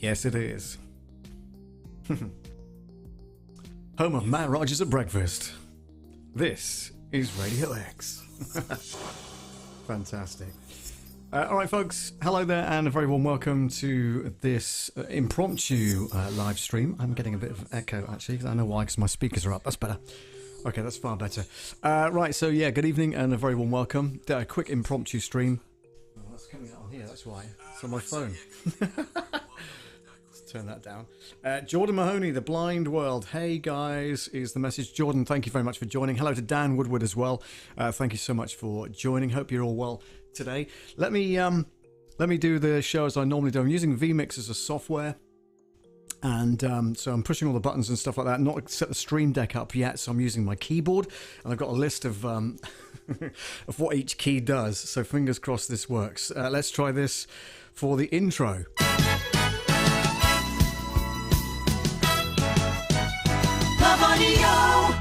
Yes, it is. Home of Matt Rogers at breakfast. This is Radio X. Fantastic. All right, folks. Hello there, and a very warm welcome to this impromptu live stream. I'm getting a bit of echo, actually. I know why, because my speakers are up. That's better. Okay, that's far better. Right, so yeah, good evening and a very warm welcome. A quick impromptu stream. Oh, that's coming out on here, that's why. It's on my phone. Let's turn that down. Jordan Mahoney, The Blind World. Hey, guys, is the message. Jordan, thank you very much for joining. Hello to Dan Woodward as well. Thank you so much for joining. Hope you're all well today. Let me do the show as I normally do. I'm using vMix as a software. And so I'm pushing all the buttons and stuff like that, not set the Stream Deck up yet, so I'm using my keyboard, and I've got a list of of what each key does, so fingers crossed this works. Let's try this for the intro. Love Audio!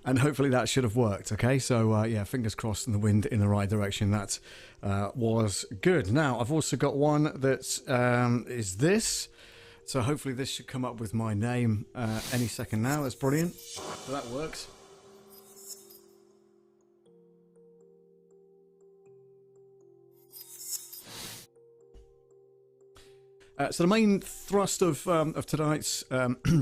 And hopefully that should have worked. Okay, so yeah, fingers crossed and the wind in the right direction. That was good. Now I've also got one that is this, so hopefully this should come up with my name any second now. That's brilliant. So that works. So the main thrust of tonight's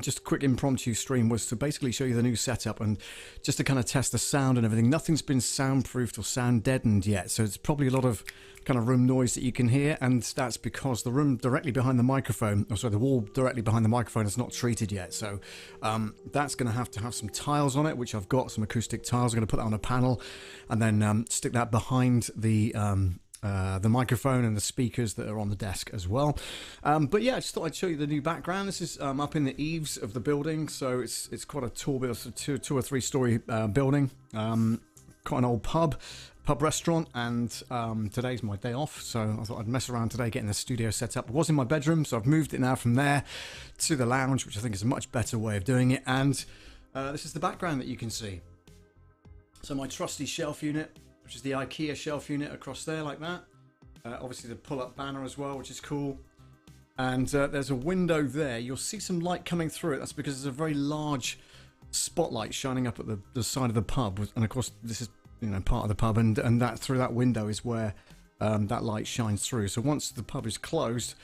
just a quick impromptu stream was to basically show you the new setup and just to kind of test the sound and everything. Nothing's been soundproofed or sound deadened yet, so it's probably a lot of kind of room noise that you can hear, and that's because the room directly behind the microphone, or sorry, the wall directly behind the microphone is not treated yet. So that's going to have some tiles on it, which I've got, some acoustic tiles. I'm going to put that on a panel and then stick that behind the microphone and the speakers that are on the desk as well. But yeah, I just thought I'd show you the new background. This is up in the eaves of the building, so it's quite a tall building, two or three story building. Quite an old pub restaurant, and today's my day off, so I thought I'd mess around today getting the studio set up. It was in my bedroom, so I've moved it now from there to the lounge, which I think is a much better way of doing it. And this is the background that you can see. So my trusty shelf unit, which is the IKEA shelf unit across there like that. Obviously the pull-up banner as well, which is cool. And there's a window there. You'll see some light coming through it. That's because there's a very large spotlight shining up at the side of the pub. And of course, this is part of the pub, and that through that window is where that light shines through. So once the pub is closed,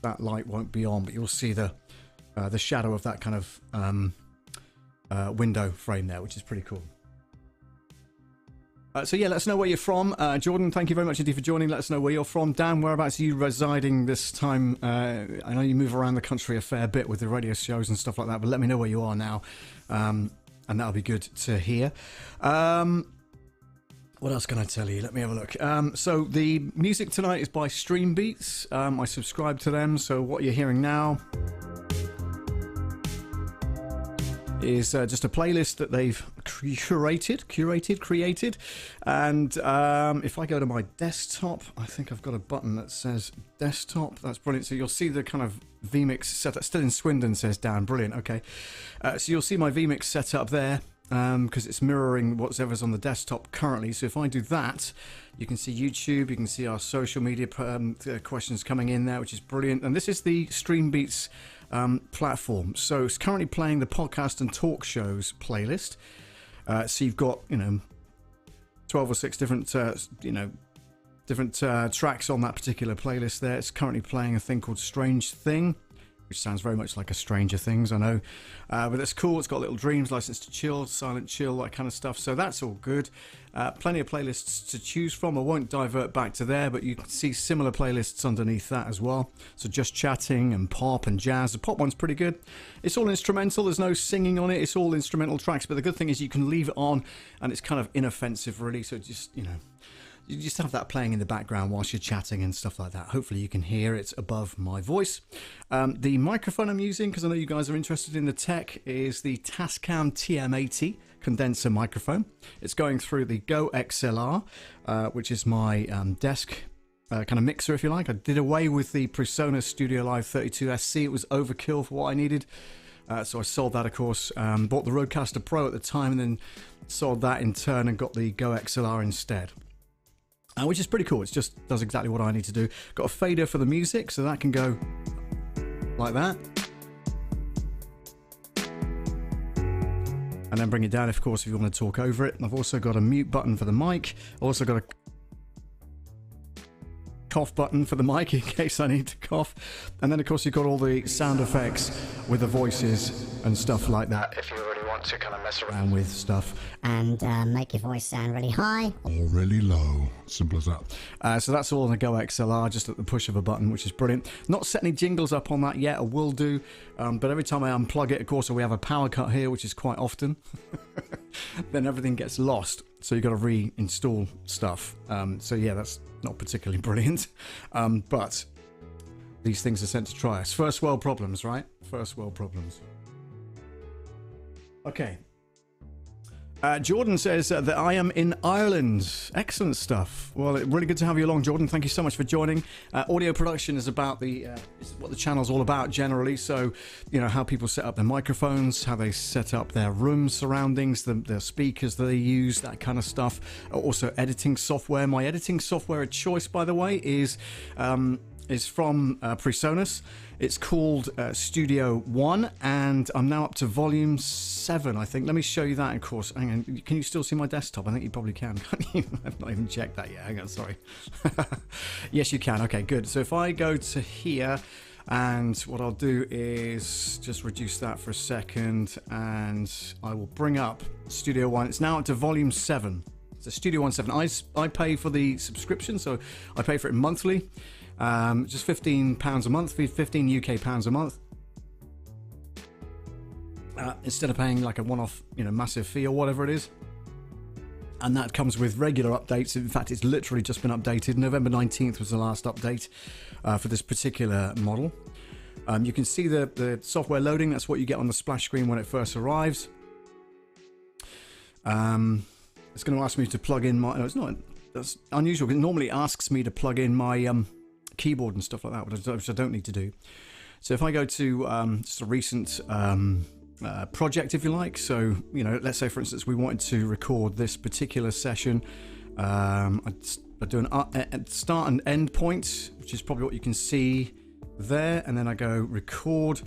that light won't be on, but you'll see the shadow of that kind of window frame there, which is pretty cool. So yeah, let us know where you're from. Jordan, thank you very much indeed for joining. Let us know where you're from. Dan, whereabouts are you residing this time? I know you move around the country a fair bit with the radio shows and stuff like that, but let me know where you are now, and that'll be good to hear. What else can I tell you? Let me have a look. So the music tonight is by Stream Beats. I subscribe to them, so what you're hearing now is just a playlist that they've created, and if I go to my desktop, I think I've got a button that says desktop. That's brilliant. So you'll see the kind of vMix setup, still in Swindon, says Dan. Brilliant. Okay, so you'll see my vMix setup there, because it's mirroring whatever's on the desktop currently. So if I do that, you can see YouTube, you can see our social media questions coming in there, which is brilliant. And this is the Stream Beats platform. So it's currently playing the podcast and talk shows playlist. So you've got 12 or 6 different tracks on that particular playlist there. It's currently playing a thing called Strange Thing, which sounds very much like a Stranger Things, I know, but it's cool. It's got Little Dreams, License to Chill, Silent Chill, that kind of stuff, so that's all good. Plenty of playlists to choose from. I won't divert back to there, but you can see similar playlists underneath that as well. So Just Chatting and Pop and Jazz. The Pop one's pretty good. It's all instrumental, there's no singing on it, it's all instrumental tracks, but the good thing is you can leave it on and it's kind of inoffensive really, so just, you just have that playing in the background whilst you're chatting and stuff like that. Hopefully you can hear it above my voice. The microphone I'm using, because I know you guys are interested in the tech, is the Tascam TM80 condenser microphone. It's going through the Go XLR, which is my desk kind of mixer, if you like. I did away with the PreSonus Studio Live 32SC. It was overkill for what I needed. So I sold that, of course, bought the Rodecaster Pro at the time, and then sold that in turn and got the Go XLR instead. which is pretty cool. It just does exactly what I need to do. Got a fader for the music, so that can go like that. And then bring it down, of course, if you want to talk over it. I've also got a mute button for the mic. I've also got a cough button for the mic in case I need to cough. And then, of course, you've got all the sound effects with the voices and stuff like that, if you really want to kind of mess around with stuff. And make your voice sound really high or really low. Simple as that. So that's all on the Go XLR, just at the push of a button, which is brilliant. Not set any jingles up on that yet, I will do. But every time I unplug it, of course, we have a power cut here, which is quite often. Then everything gets lost. So you've got to reinstall stuff. So yeah, that's not particularly brilliant. But these things are sent to try us. First world problems, right? First world problems. Okay. Jordan says that I am in Ireland. Excellent stuff. Well, really good to have you along, Jordan. Thank you so much for joining. Audio production is about is what the channel's all about generally. So, you know, how people set up their microphones, how they set up their room surroundings, the speakers that they use, that kind of stuff. Also, editing software. My editing software of choice, by the way, is from PreSonus. It's called Studio One, and I'm now up to volume 7, I think. Let me show you that, of course. Hang on, can you still see my desktop? I think you probably can. I've not even checked that yet. Hang on, sorry. Yes, you can. Okay, good. So if I go to here, and what I'll do is just reduce that for a second, and I will bring up Studio One. It's now up to volume 7. So Studio One 7. I pay for the subscription, so I pay for it monthly. Just £15 a month, 15 UK pounds a month. Instead of paying like a one-off, massive fee or whatever it is. And that comes with regular updates. In fact, it's literally just been updated. November 19th was the last update for this particular model. You can see the software loading. That's what you get on the splash screen when it first arrives. It's going to ask me to plug in my... No, it's not... That's unusual. It normally asks me to plug in my... keyboard and stuff like that, which I don't need to do. So if I go to just a recent project, if you like, so let's say for instance we wanted to record this particular session. I do an start and end point, which is probably what you can see there, and then I go record.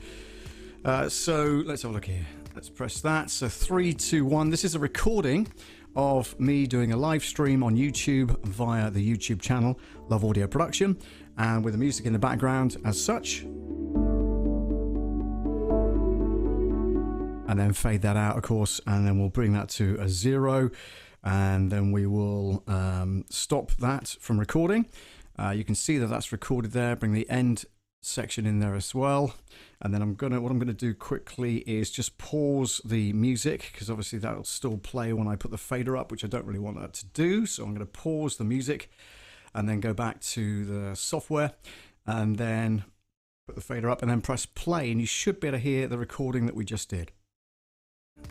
So let's have a look here. Let's press that. So 3, 2, 1. This is a recording of me doing a live stream on YouTube via the YouTube channel Love Audio Production, and with the music in the background as such, and then fade that out, of course, and then we'll bring that to a 0, and then we will stop that from recording. You can see that that's recorded there. Bring the end section in there as well, and then what I'm gonna do quickly is just pause the music, because obviously that'll still play when I put the fader up, which I don't really want that to do. So I'm going to pause the music and then go back to the software and then put the fader up and then press play, and you should be able to hear the recording that we just did.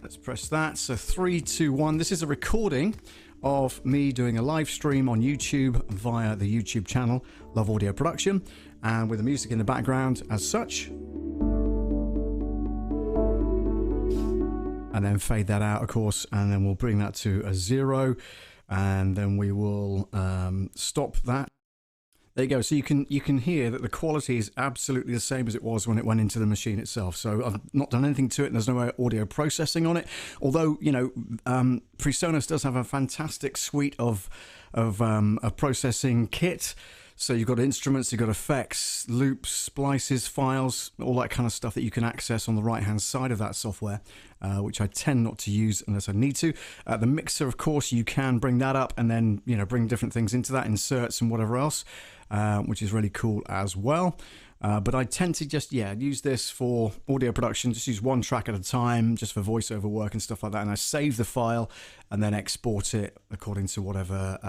Let's press that. So 3, 2, 1. This is a recording of me doing a live stream on YouTube via the YouTube channel Love Audio Production, and with the music in the background as such, and then fade that out, of course, and then we'll bring that to a 0, and then we will stop that. There you go. So you can hear that the quality is absolutely the same as it was when it went into the machine itself. So I've not done anything to it, and there's no audio processing on it. Although PreSonus does have a fantastic suite of a processing kit. So you've got instruments, you've got effects, loops, splices, files, all that kind of stuff that you can access on the right-hand side of that software, which I tend not to use unless I need to. The mixer, of course, you can bring that up and then bring different things into that, inserts and whatever else, which is really cool as well. But I tend to just use this for audio production, just use one track at a time, just for voiceover work and stuff like that. And I save the file and then export it according to whatever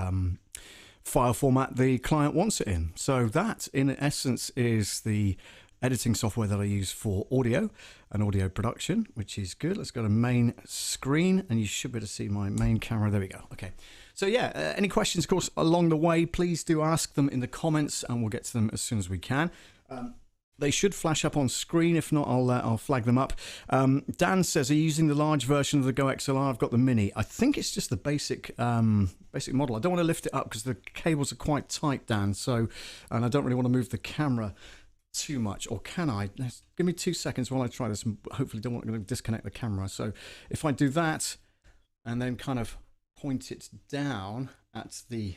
file format the client wants it in. So that, in essence, is the editing software that I use for audio and audio production, which is good. Let's go to main screen, and you should be able to see my main camera. There we go. Okay. So any questions, of course, along the way, please do ask them in the comments, and we'll get to them as soon as we can. They should flash up on screen. If not, I'll flag them up. Dan says, are you using the large version of the Go XLR? I've got the mini. I think it's just the basic model. I don't want to lift it up because the cables are quite tight, Dan. So, and I don't really want to move the camera too much. Or can I? Give me 2 seconds while I try this. And hopefully, don't want to disconnect the camera. So, if I do that and then kind of point it down at the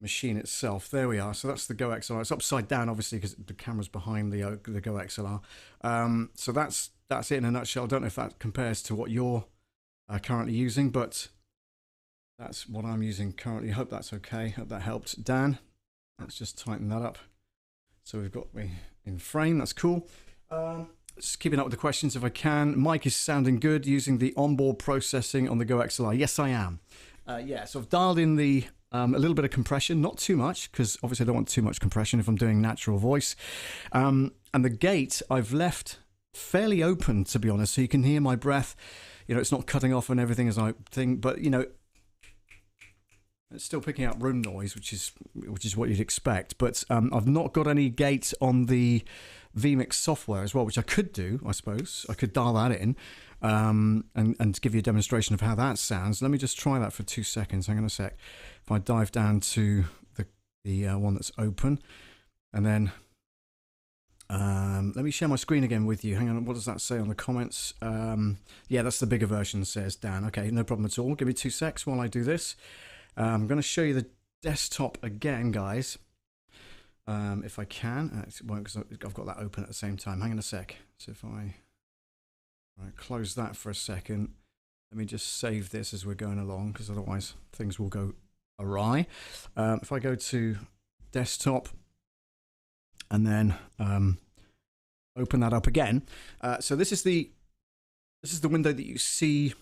machine itself. There we are. So that's the Go XLR. It's upside down, obviously, because the camera's behind the Go XLR. So that's it in a nutshell. I don't know if that compares to what you're currently using, but that's what I'm using currently. Hope that's okay. Hope that helped. Dan, let's just tighten that up. So we've got me in frame. That's cool. Just keeping up with the questions if I can. Mike is sounding good using the onboard processing on the Go XLR. Yes, I am. Yeah, so I've dialed in the a little bit of compression, not too much, because obviously I don't want too much compression if I'm doing natural voice. And the gate I've left fairly open, to be honest, so you can hear my breath. You know, it's not cutting off and everything as I think, but you know, it's still picking up room noise, which is what you'd expect. But I've not got any gate on the vMix software as well, which I could do, I suppose. I could dial that in and give you a demonstration of how that sounds. Let me just try that for 2 seconds. Hang on a sec. If I dive down to the one that's open, and then let me share my screen again with you. Hang on, what does that say on the comments? Yeah, that's the bigger version, says Dan. Okay, no problem at all. Give me 2 secs while I do this. I'm going to show you the desktop again, guys. If I can. It won't because I've got that open at the same time. Hang on a sec. So if I close that for a second, let me just save this as we're going along, because otherwise things will go awry. If I go to desktop and then open that up again. So this is the window that you see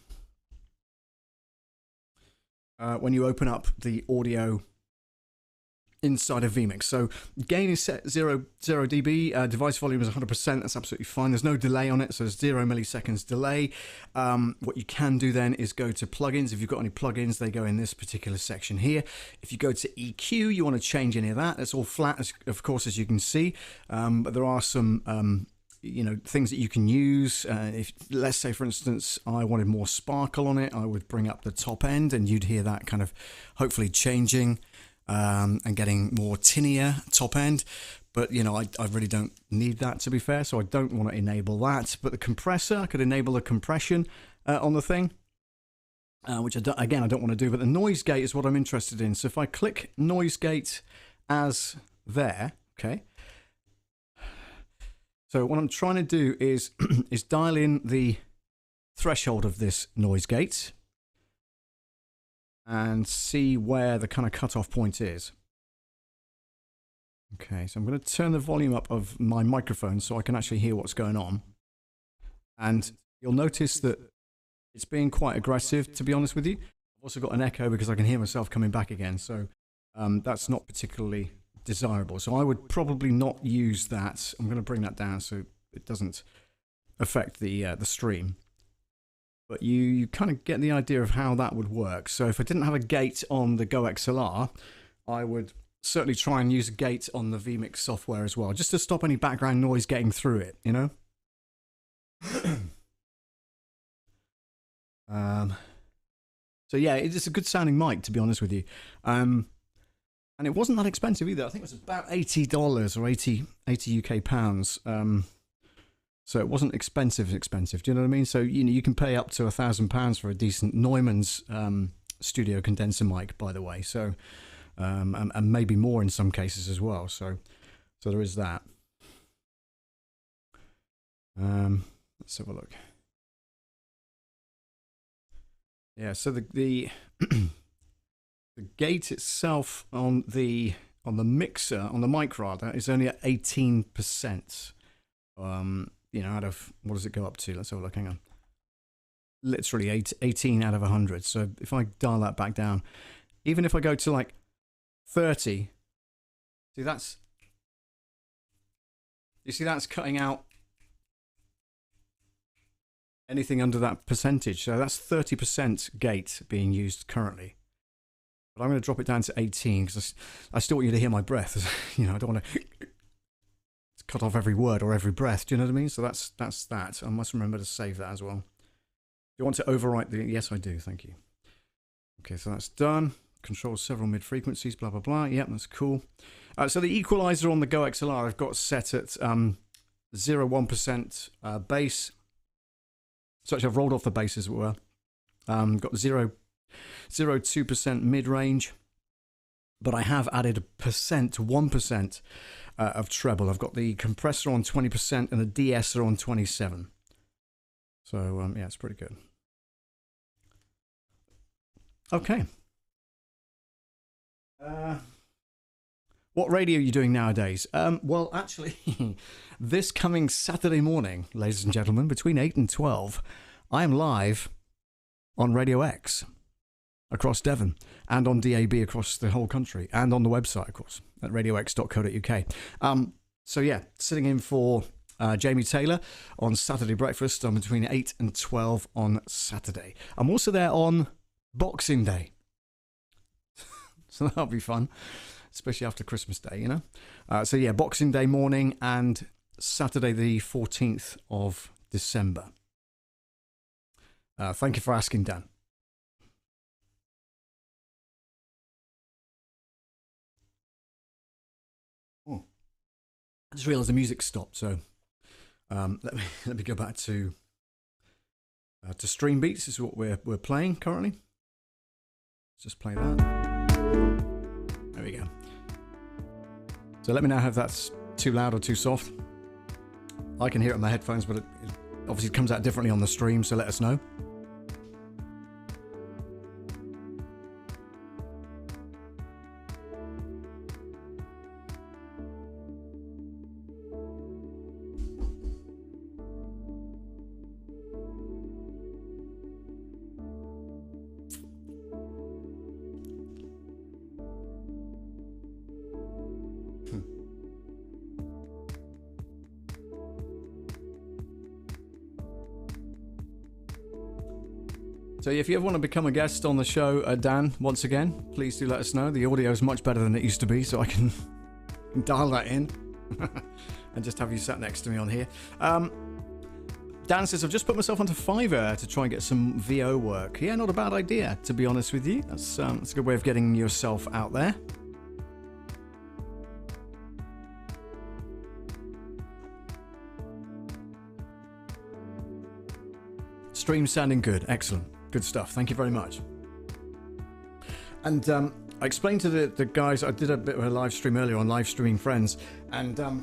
when you open up the audio inside of vMix. So gain is set 0 dB, device volume is 100%, that's absolutely fine. There's no delay on it, so there's 0 milliseconds delay. What you can do then is go to plugins. If you've got any plugins, they go in this particular section here. If you go to EQ, you want to change any of that. It's all flat, of course, as you can see, but there are some you know, things that you can use. If, let's say, for instance, I wanted more sparkle on it, I would bring up the top end and you'd hear that kind of hopefully changing and getting more tinnier top end. But, you know, I really don't need that, to be fair, so I don't want to enable that. But the compressor, I could enable the compression on the thing, which, again, I don't want to do. But the noise gate is what I'm interested in. So if I click noise gate as there, okay. So what I'm trying to do is dial in the threshold of this noise gate and see where the kind of cutoff point is. Okay, so I'm going to turn the volume up of my microphone so I can actually hear what's going on. And you'll notice that it's being quite aggressive, to be honest with you. I've also got an echo because I can hear myself coming back again, so that's not particularly desirable. So I would probably not use that. I'm going to bring that down so it doesn't affect the stream. But you kind of get the idea of how that would work. So if I didn't have a gate on the Go XLR, I would certainly try and use a gate on the vMix software as well, just to stop any background noise getting through it, you know? So yeah, it's a good sounding mic, to be honest with you. And it wasn't that expensive either. I think it was about $80 or 80 UK pounds. So it wasn't expensive. Do you know what I mean? So, you know, you can pay up to £1,000 for a decent Neumann's studio condenser mic, by the way. So, and maybe more in some cases as well. So there is that. Let's have a look. Yeah. So the the gate itself on the mixer, on the mic rather, is only at 18%. You know, out of, what does it go up to? Let's have a look, hang on. Literally 18 out of 100. So if I dial that back down, even if I go to like 30, see that's cutting out anything under that percentage. So that's 30% gate being used currently. But I'm going to drop it down to 18 because I still want you to hear my breath. You know, I don't want to... It's cut off every word or every breath. Do you know what I mean? So that's that. I must remember to save that as well. Do you want to overwrite the... Yes, I do. Thank you. Okay, so that's done. Controls several mid-frequencies, blah, blah, blah. Yep, that's cool. So the equalizer on the Go XLR I've got set at 0.1% bass. So actually I've rolled off the bass, as it were. Got 0.02% mid-range. But I have added 1% of treble. I've got the compressor on 20% and the de-esser on 27%. So, yeah, it's pretty good. Okay. What radio are you doing nowadays? Well, actually, this coming Saturday morning, ladies and gentlemen, between 8 and 12, I am live on Radio X across Devon and on DAB across the whole country and on the website, of course, at radiox.co.uk. So, yeah, sitting in for Jamie Taylor on Saturday Breakfast on between 8 and 12 on Saturday. I'm also there on Boxing Day. So that'll be fun, especially after Christmas Day, you know. So yeah, Boxing Day morning and Saturday the 14th of December. Thank you for asking, Dan. Oh, I just realised the music stopped, so let me go back to Stream Beats. This is what we're playing currently. Let's just play that. There we go. So let me know if that's too loud or too soft. I can hear it on my headphones, but it obviously comes out differently on the stream, so let us know. So if you ever want to become a guest on the show, Dan, once again, please do let us know. The audio is much better than it used to be, so I can dial that in and just have you sat next to me on here. Dan says, I've just put myself onto Fiverr to try and get some VO work. Yeah, not a bad idea, to be honest with you. That's a good way of getting yourself out there. Stream sounding good. Excellent. Good stuff. Thank you very much. And I explained to the guys, I did a bit of a live stream earlier on Live Streaming Friends, and I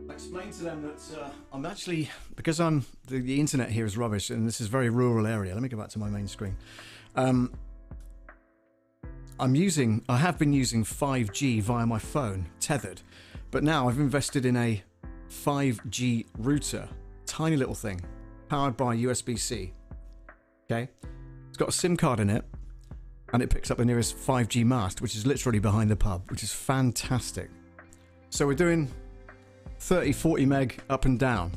explained to them that I'm actually, because the internet here is rubbish, and this is a very rural area. Let me go back to my main screen. I have been using 5G via my phone, tethered, but now I've invested in a 5G router, tiny little thing, powered by USB-C. Okay, it's got a SIM card in it, and it picks up the nearest 5G mast, which is literally behind the pub, which is fantastic. So we're doing 30-40 meg up and down,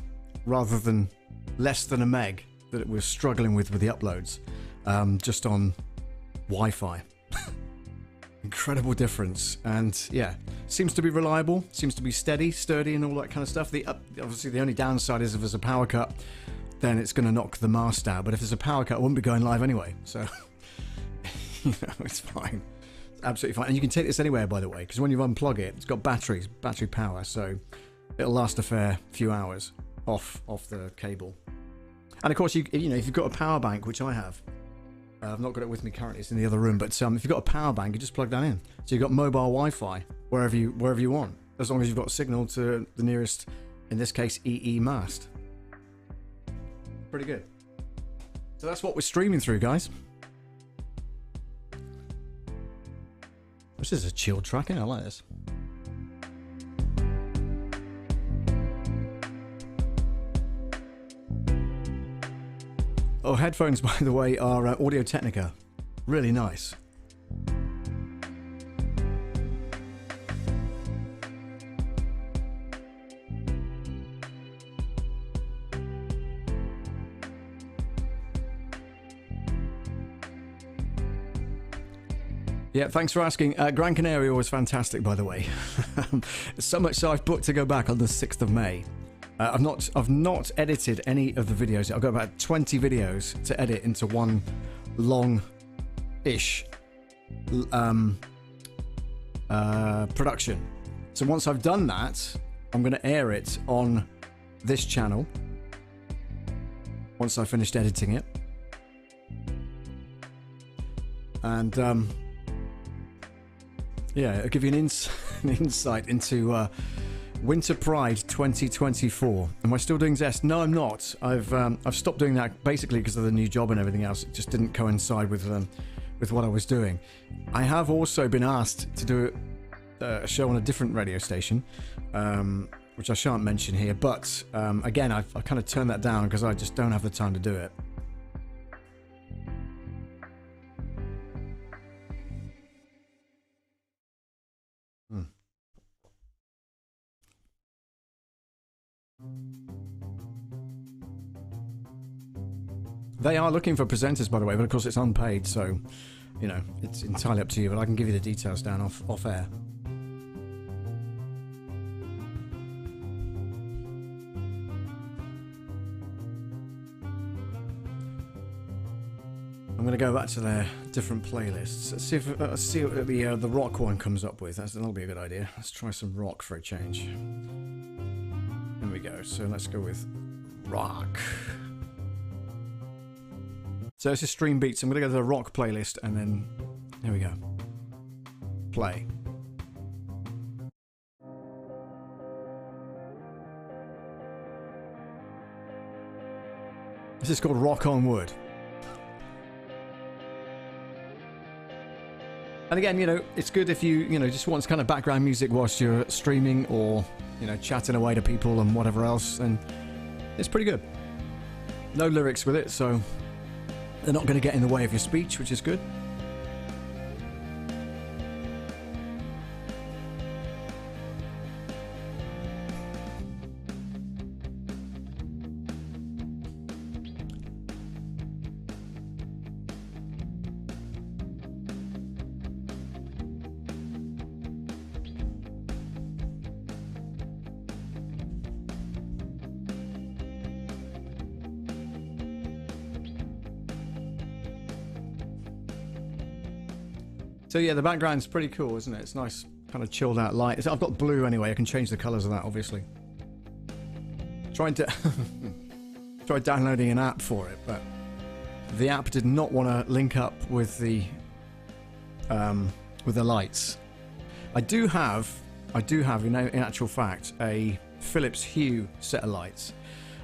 rather than less than a meg that we're struggling with the uploads, just on Wi-Fi. Incredible difference, and yeah, seems to be reliable, seems to be steady, sturdy, and all that kind of stuff. Obviously the only downside is if there's a power cut, then it's going to knock the mast out. But if there's a power cut, I wouldn't be going live anyway. So, you know, it's fine. It's absolutely fine. And you can take this anywhere, by the way, because when you unplug it, it's got battery power. So it'll last a fair few hours off the cable. And of course, if you've got a power bank, which I have, I've not got it with me currently, it's in the other room. But if you've got a power bank, you just plug that in. So you've got mobile Wi-Fi wherever you want, as long as you've got signal to the nearest, in this case, EE mast. Pretty good. So that's what we're streaming through, guys. This is a chill track, I like this. Oh, headphones, by the way, are Audio Technica. Really nice. Yeah, thanks for asking. Gran Canaria was fantastic, by the way. So much so I've booked to go back on the 6th of May. I've not edited any of the videos. I've got about 20 videos to edit into one long-ish production. So once I've done that, I'm going to air it on this channel once I've finished editing it. And yeah, it'll give you an insight into Winter Pride 2024. Am I still doing Zest? No, I'm not. I've stopped doing that basically because of the new job and everything else. It just didn't coincide with what I was doing. I have also been asked to do a show on a different radio station, which I shan't mention here. But again, I kind of turned that down because I just don't have the time to do it. They are looking for presenters, by the way, but of course it's unpaid, so, you know, it's entirely up to you, but I can give you the details down off air. I'm going to go back to their different playlists. Let's see what the rock one comes up with. That'll be a good idea. Let's try some rock for a change. There we go. So let's go with rock. So this is Stream Beats. I'm going to go to the rock playlist and then, here we go. Play. This is called Rock on Wood. And again, you know, it's good if you just want kind of background music whilst you're streaming or, you know, chatting away to people and whatever else. And it's pretty good. No lyrics with it, so they're not going to get in the way of your speech, which is good. So yeah, the background's pretty cool, isn't it? It's nice, kind of chilled out light. I've got blue anyway. I can change the colours of that, obviously. Tried downloading an app for it, but the app did not want to link up with the lights. I do have, in actual fact, a Philips Hue set of lights,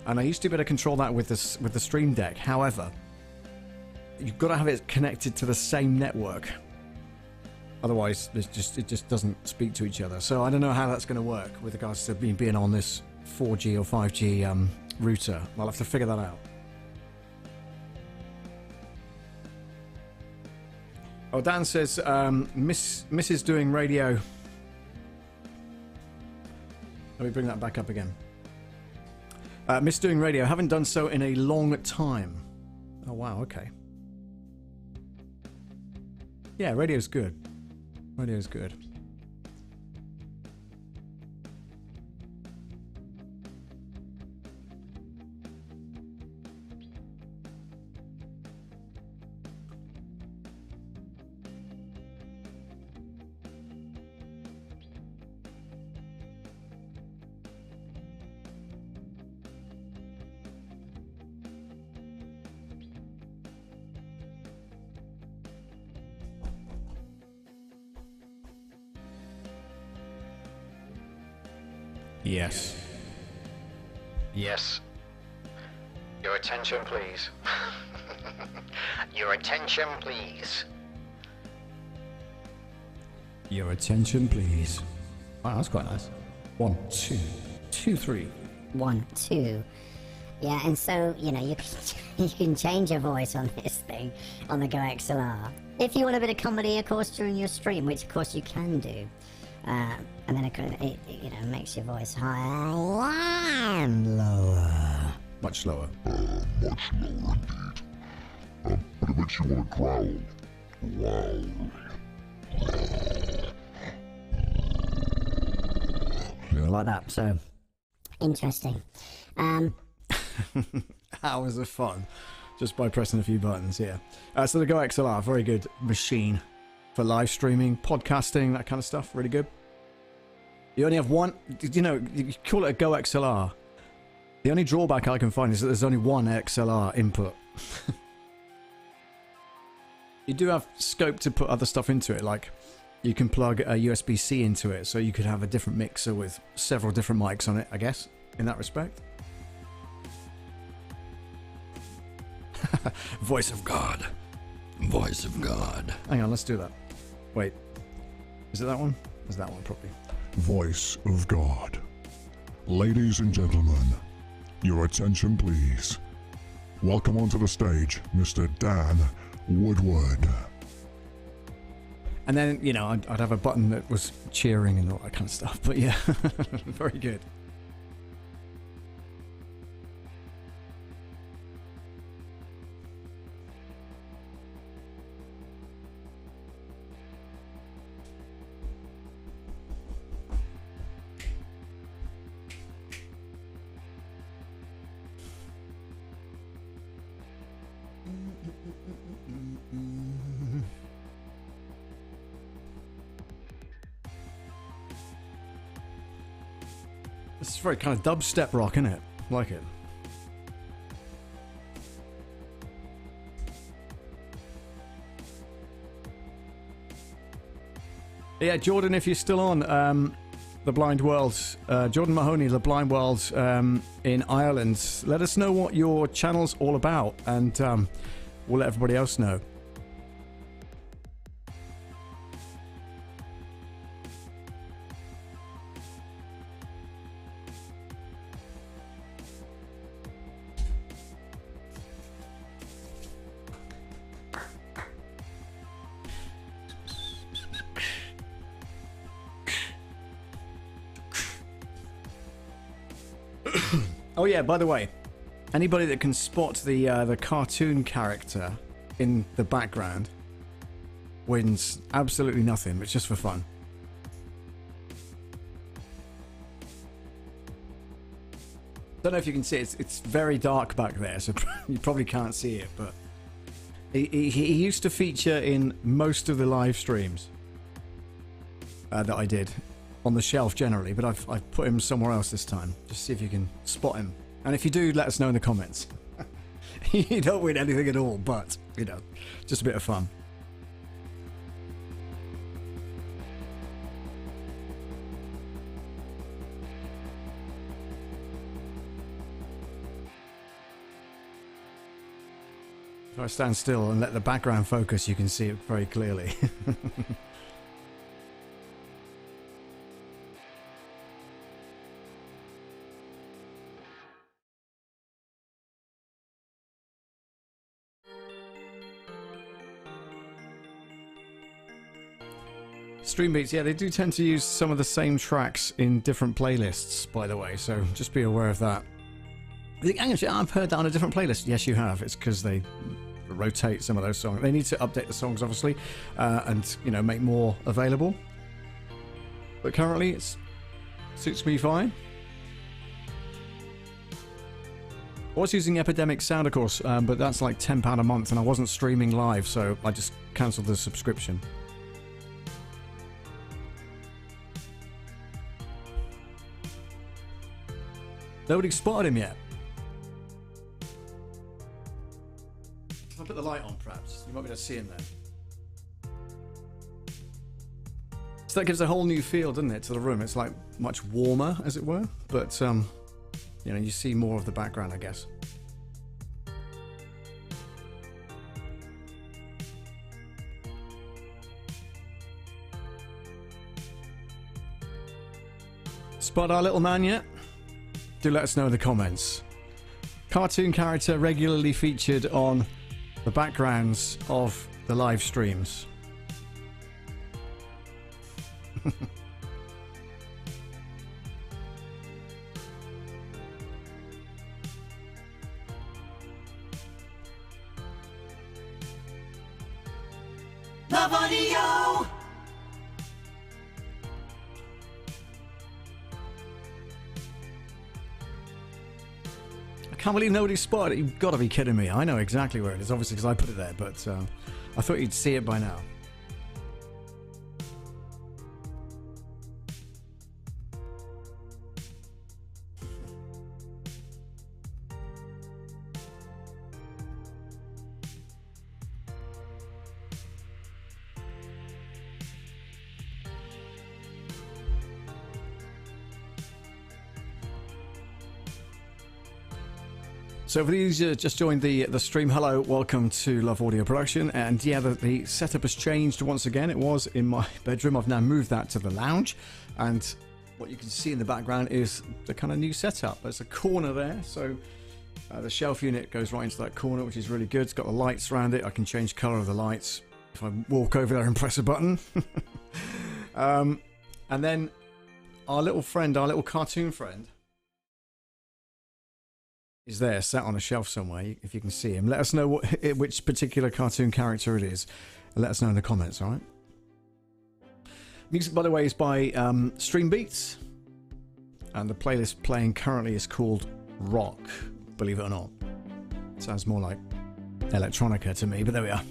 and I used to be able to control that with the Stream Deck. However, you've got to have it connected to the same network. Otherwise, it just doesn't speak to each other. So I don't know how that's going to work with regards to being on this 4G or 5G router. I'll have to figure that out. Oh, Dan says, Mrs. doing radio. Let me bring that back up again. Miss doing radio. Haven't done so in a long time. Oh, wow, okay. Yeah, radio's good. Radio's good. Yes. Yes. Your attention, please. Your attention, please. Your attention, please. Wow, that's quite nice. 1, 2, 2, 3. 1, 2. Yeah, and so, you know, you can change your voice on this thing, on the Go XLR. If you want a bit of comedy, of course, during your stream, which of course you can do. And then it you know, makes your voice higher and lower. Much lower. Much lower indeed. But it makes you want to growl. Wow. Like that. So interesting. Hours of fun just by pressing a few buttons. Yeah. So the Go XLR, very good machine for live streaming, podcasting, that kind of stuff. Really good. You only have one. You know, you call it a Go XLR. The only drawback I can find is that there's only one XLR input. You do have scope to put other stuff into it, like you can plug a USB-C into it, so you could have a different mixer with several different mics on it, I guess, in that respect. Voice of God. Voice of God. Hang on, let's do that. Wait. Is it that one? Is that one probably? Voice of God. Ladies and gentlemen, your attention please. Welcome onto the stage, Mr. Dan Woodward. And then, you know, I'd have a button that was cheering and all that kind of stuff. But yeah, very good. This is very kind of dubstep rock, isn't it? I like it. Yeah, Jordan, if you're still on The Blind World, Jordan Mahoney, The Blind World in Ireland, let us know what your channel's all about, and we'll let everybody else know. Oh yeah, by the way, anybody that can spot the cartoon character in the background wins absolutely nothing. It's just for fun. Don't know if you can see it. It's very dark back there, so you probably can't see it. But he used to feature in most of the live streams that I did. On the shelf generally, but I've put him somewhere else this time. Just see if you can spot him. And if you do, let us know in the comments. You don't win anything at all, but, you know, just a bit of fun. If I stand still and let the background focus, you can see it very clearly. Stream beats, yeah, they do tend to use some of the same tracks in different playlists, by the way, so just be aware of that. I think, actually, I've heard that on a different playlist. Yes, you have. It's because they rotate some of those songs. They need to update the songs, obviously, and, you know, make more available. But currently, it suits me fine. I was using Epidemic Sound, of course, but that's like £10 a month, and I wasn't streaming live, so I just cancelled the subscription. Nobody's spotted him yet. If I put the light on, perhaps, you might be able to see him there. So that gives a whole new feel, doesn't it, to the room? It's like much warmer, as it were. But, you know, you see more of the background, I guess. Spot our little man yet? Do let us know in the comments. Cartoon character regularly featured on the backgrounds of the live streams. Love audio! Can't believe nobody spotted it. You've got to be kidding me. I know exactly where it is, obviously, because I put it there, but I thought you'd see it by now. So for these just joined the stream, hello, welcome to Love Audio Production. And yeah, the setup has changed once again. It was in my bedroom. I've now moved that to the lounge. And what you can see in the background is the kind of new setup. There's a corner there. So the shelf unit goes right into that corner, which is really good. It's got the lights around it. I can change colour of the lights if I walk over there and press a button. And then our little friend, our little cartoon friend, is there, sat on a shelf somewhere, if you can see him. Let us know which particular cartoon character it is. Let us know in the comments, alright? Music, by the way, is by Stream Beats. And the playlist playing currently is called Rock, believe it or not. Sounds more like electronica to me, but there we are.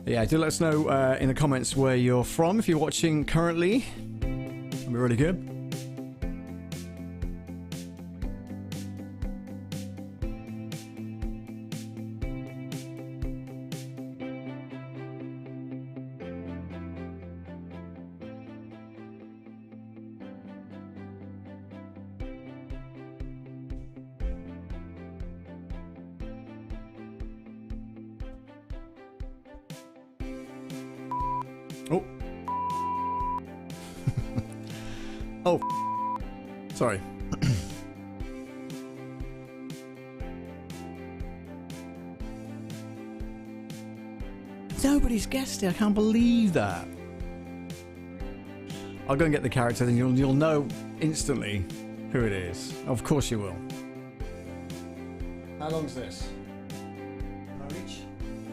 Yeah, do let us know in the comments where you're from if you're watching currently. That'd be really good. Oh, sorry. Nobody's guessed it. I can't believe that. I'll go and get the character, then you'll know instantly who it is. Of course you will. How long's this? Can I reach?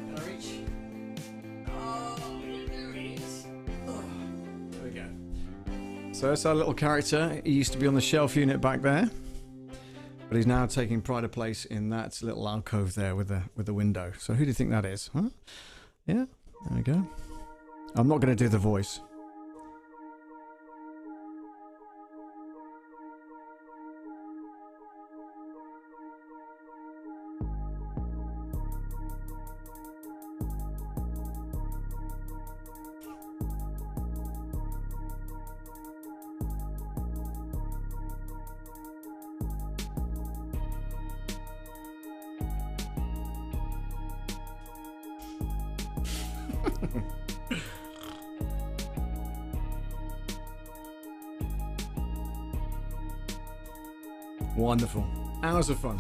Can I reach? Oh, there he is. Oh, there we go. So that's our little character. He used to be on the shelf unit back there, but he's now taking pride of place in that little alcove there with the window. So who do you think that is? Huh? Yeah, there we go. I'm not going to do the voice. Wonderful. Hours of fun.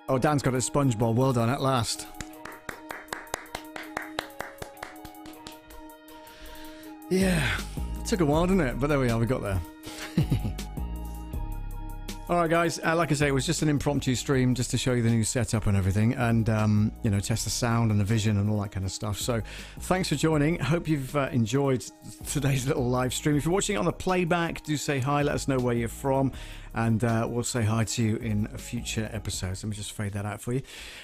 Oh, Dan's got his sponge ball. Well done at last. Yeah, it took a while, didn't it? But there we are, we got there. Alright guys, like I say, it was just an impromptu stream just to show you the new setup and everything, and you know, test the sound and the vision and all that kind of stuff. So thanks for joining. Hope you've enjoyed today's little live stream. If you're watching it on the playback, do say hi, let us know where you're from, and we'll say hi to you in future episodes. Let me just fade that out for you.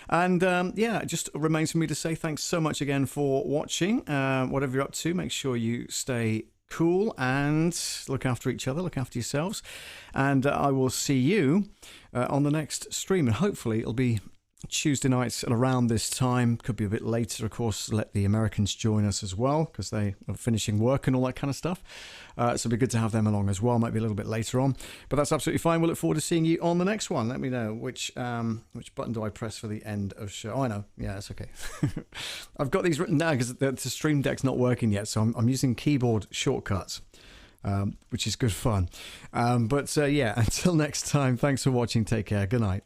And yeah, it just remains for me to say thanks so much again for watching. Whatever you're up to, make sure you stay cool and look after each other, look after yourselves, and I will see you on the next stream, and hopefully it'll be Tuesday nights at around this time. Could be a bit later, of course. Let the Americans join us as well, because they are finishing work and all that kind of stuff. So it'd be good to have them along as well. Might be a little bit later on, but that's absolutely fine. We'll look forward to seeing you on the next one. Let me know which button do I press for the end of show. Oh, I know. Yeah, that's okay. I've got these written down because the Stream Deck's not working yet, so I'm using keyboard shortcuts. Which is good fun. But yeah, until next time, thanks for watching. Take care. Good night.